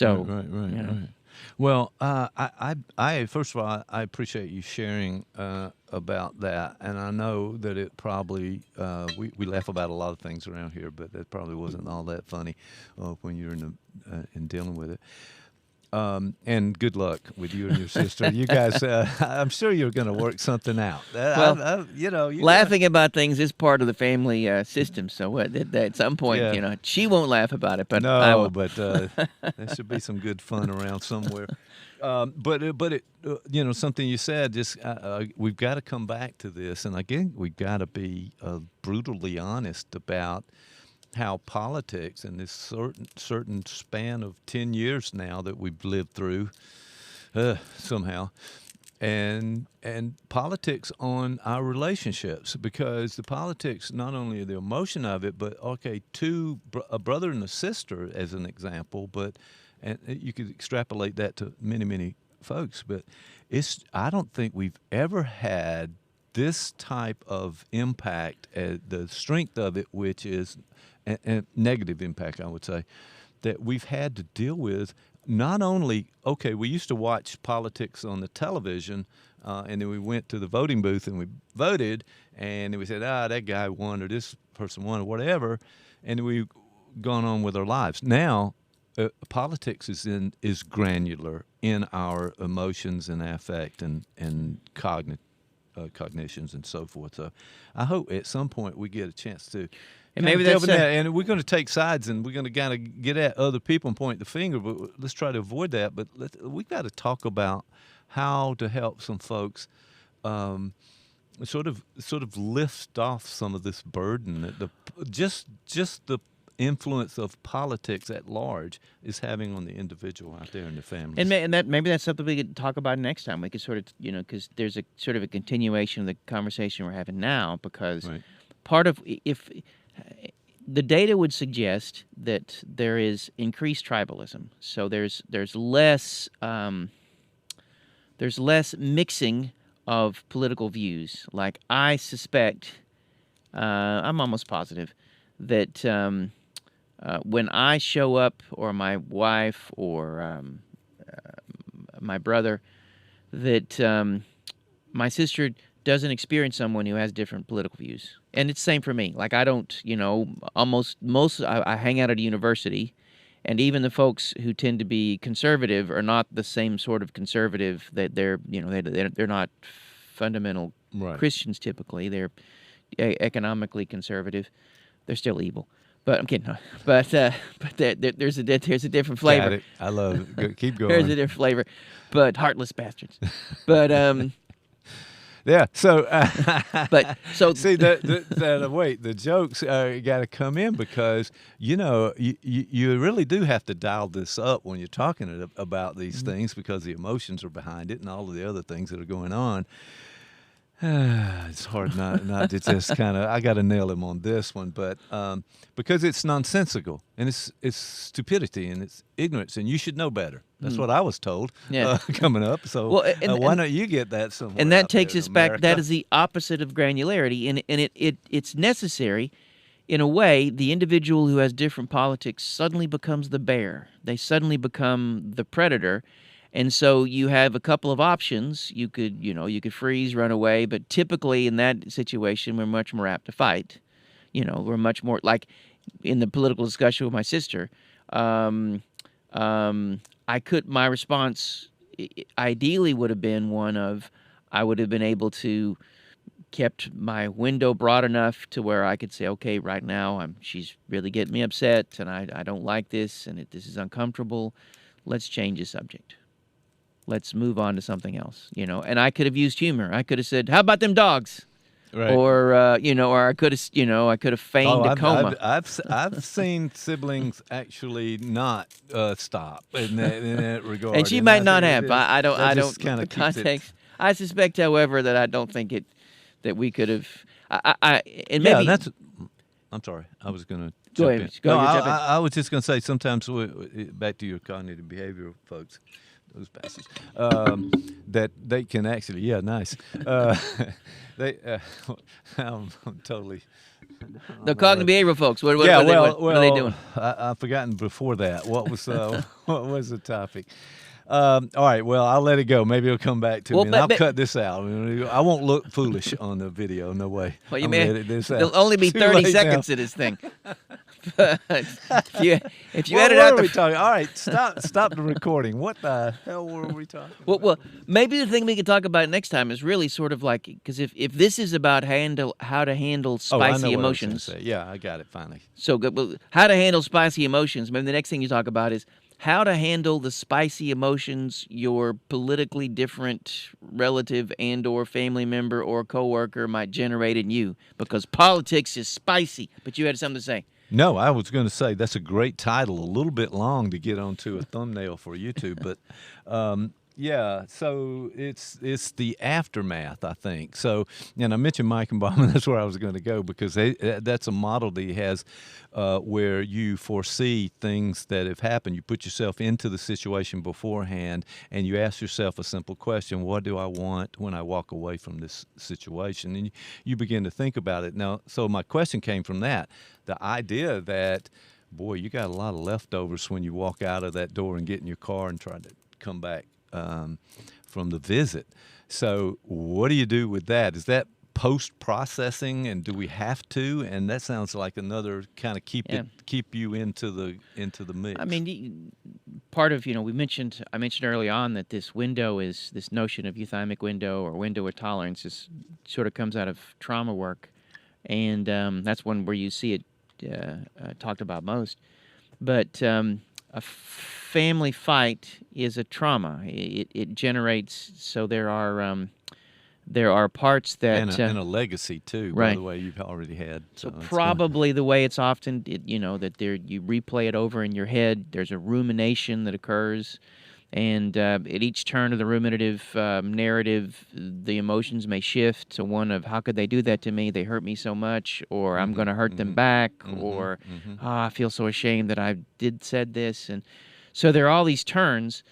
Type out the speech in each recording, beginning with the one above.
So, Right. Well, I first of all, I appreciate you sharing about that, and I know that it probably we laugh about a lot of things around here, but that probably wasn't all that funny when you're in dealing with it. And good luck with you and your sister. You guys, I'm sure you're going to work something out. well, You got, laughing about things is part of the family system. So at some point, yeah. she won't laugh about it, but I No, will. but there should be some good fun around somewhere. But something you said, just we've got to come back to this, and again, we've got to be brutally honest about how politics in this certain span of 10 years now that we've lived through somehow, and politics on our relationships, because the politics, not only the emotion of it, but okay, a brother and a sister as an example, but and you could extrapolate that to many folks, but I don't think we've ever had this type of impact, the strength of it, which is a negative impact, I would say, that we've had to deal with. Not only, okay, we used to watch politics on the television, and then we went to the voting booth and we voted, and then we said, that guy won or this person won or whatever, and we've gone on with our lives. Now, politics is granular in our emotions and affect and cognitions and so forth. So I hope at some point we get a chance to And maybe that's and we're going to take sides, and we're going to kind of get at other people and point the finger, but let's try to avoid that. But we've got to talk about how to help some folks sort of lift off some of this burden that just the influence of politics at large is having on the individual out there in the family. And that maybe that's something we could talk about next time. We could sort of, because there's a sort of a continuation of the conversation we're having now, because Right. part of, if the data would suggest that there is increased tribalism, so there's less mixing of political views. Like, I suspect, I'm almost positive that when I show up, or my wife, or my brother, that my sister doesn't experience someone who has different political views. And it's the same for me. Like, I don't, I hang out at a university, and even the folks who tend to be conservative are not the same sort of conservative that they're not fundamental Right. Christians typically. They're economically conservative. They're still evil. But I'm kidding. But there's a different flavor. Got it. I love it. Keep going. There's a different flavor, but heartless bastards. But Yeah. So, but so see the jokes got to come in, because you really do have to dial this up when you're talking about these things, because the emotions are behind it and all of the other things that are going on. It's hard not to just kind of, I got to nail him on this one, but because it's nonsensical, and it's stupidity, and it's ignorance, and you should know better. That's what I was told coming up. So why don't you get that somewhere? And that out takes there us in back. America? That is the opposite of granularity, and it's necessary. In a way, the individual who has different politics suddenly becomes the bear. They suddenly become the predator. And so you have a couple of options. You could freeze, run away, but typically in that situation, we're much more apt to fight. We're much more, like in the political discussion with my sister. My response ideally would have been one of, I would have been able to kept my window broad enough to where I could say, okay, right now she's really getting me upset, and I don't like this, and this is uncomfortable. Let's change the subject. Let's move on to something else, And I could have used humor. I could have said, "How about them dogs?" Right. Or or I could have feigned a coma. I've seen siblings actually not stop in that regard. And she might not have. I I don't. kind The of context. I suspect, however, that I don't think that we could have. And Yeah, maybe that's. I'm sorry. I was going to Go jump ahead. in. Go, No, you're jumping. I was just going to say, sometimes back to your cognitive behavioral folks, those bastards, that they can actually, nice. They, I'm totally The cognitive behavioral folks. What Yeah, are they doing? I've forgotten before that. What was what was the topic? All right, well, I'll let it go. Maybe it'll come back to Well, me, and I'll but- cut this out. I won't look foolish on the video. No way. Well, you I'm may. gonna edit this out. There'll only be Too 30 late now. seconds to this thing. But if you What edit were out we the talking? All right, stop the recording. What the hell were we talking? well, maybe the thing we could talk about next time is really sort of like because if this is about how to handle Oh, I know spicy what I was gonna emotions, say. Yeah, I got it finally. so good. Well, how to handle spicy emotions. Maybe the next thing you talk about is how to handle the spicy emotions your politically different relative and/or family member or coworker might generate in you, because politics is spicy. But you had something to say. No, I was going to say that's a great title. A little bit long to get onto a thumbnail for YouTube, but yeah. So it's the aftermath, I think. So, and I mentioned Mike and Bob, and that's where I was going to go because that's a model that he has where you foresee things that have happened. You put yourself into the situation beforehand, and you ask yourself a simple question: what do I want when I walk away from this situation? And you begin to think about it. Now, so my question came from that. The idea that, boy, you got a lot of leftovers when you walk out of that door and get in your car and try to come back from the visit. So what do you do with that? Is that post-processing, and do we have to? And that sounds like another kind of keep you into the mix. I mean, part of I mentioned early on that this window is this notion of euthymic window or window of tolerance is sort of comes out of trauma work, and that's one where you see it talked about most. But a family fight is a trauma. It generates, so there are parts that and a legacy too. right. By the way, you've already had. So it's probably the way it's often, that you replay it over in your head. There's a rumination that occurs, and at each turn of the ruminative narrative, the emotions may shift to one of how could they do that to me? They hurt me so much, or I'm going to hurt them back, or I feel so ashamed that I said this, and so there are all these turns.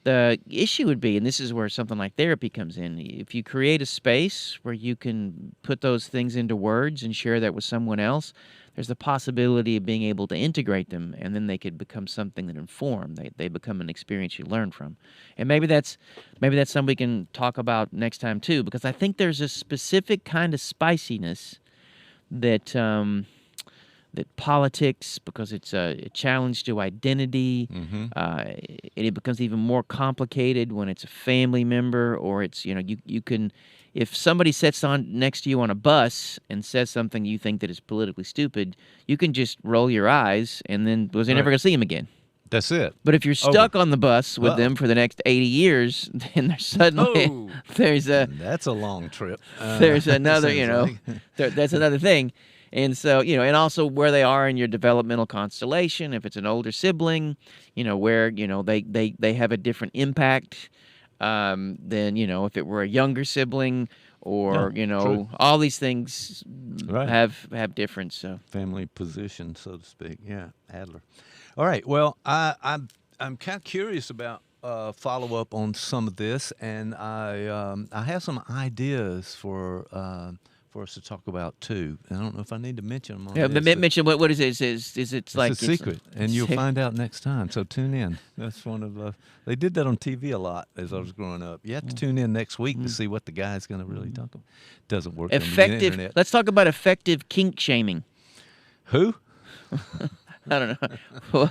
The issue would be, and this is where something like therapy comes in, if you create a space where you can put those things into words and share that with someone else, there's the possibility of being able to integrate them, and then they could become something that inform. They become an experience you learn from. And maybe that's something we can talk about next time too, because I think there's a specific kind of spiciness that that politics, because it's a challenge to identity, it becomes even more complicated when it's a family member, or it's, you can, if somebody sits on next to you on a bus and says something you think that is politically stupid, you can just roll your eyes and then you're never going to see him again. That's it. But if you're stuck on the bus with them for the next 80 years, then there's suddenly That's a long trip. There's another, sounds like. that's another thing. And so, and also where they are in your developmental constellation, if it's an older sibling, where, they have a different impact than, if it were a younger sibling, or, true. all these things Right. have difference. So Family position, so to speak. Yeah, Adler. All right. Well, I'm kind of curious about follow up on some of this, and I have some ideas for us to talk about too. I don't know if I need to mention them. On this, mention what is it? Is it it's like a secret, and you'll find out next time. So tune in. That's one of they did that on TV a lot as I was growing up. You have to tune in next week to see what the guy's going to really talk about. Doesn't work on the effective. internet. Let's talk about effective kink shaming. Who? I don't know.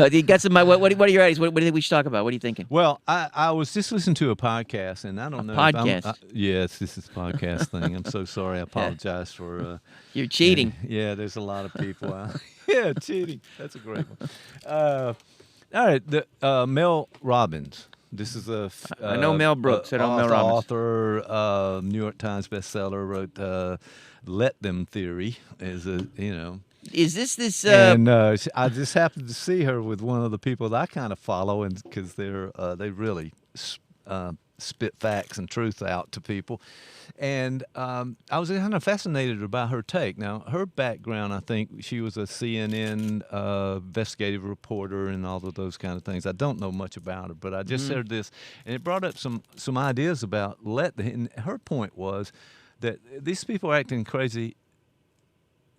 You got some? What are your ideas? What do you think we should talk about? What are you thinking? Well, I was just listening to a podcast, and I don't know. Podcast? Yes, this is a podcast thing. I'm so sorry. I apologize for. You're cheating. Yeah, there's a lot of people out. Yeah, cheating. That's a great one. All right, Mel Robbins. This is I know Mel Brooks. I know Mel Robbins. Author, New York Times bestseller, wrote "Let Them" theory. Is this? And I just happened to see her with one of the people that I kind of follow, and because they really spit facts and truth out to people, and I was kind of fascinated about her take. Now, her background, I think she was a CNN investigative reporter and all of those kind of things. I don't know much about her, but I just heard this, and it brought up some ideas about and her point was that these people are acting crazy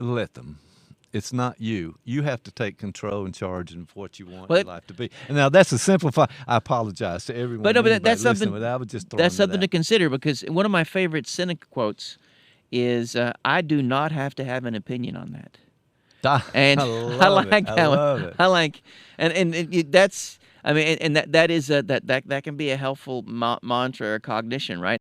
let them. It's not you. You have to take control and charge of what you want Well, your life to be. And now that's a simplified. I apologize to everyone. but no, but anybody that's something. listening, but I was just throwing That's it something to out. consider, because one of my favorite Seneca quotes is, "I do not have to have an opinion on that." And I I love like it. I that one. love it. I like, and that's, I mean, and that is that can be a helpful mantra or cognition, right?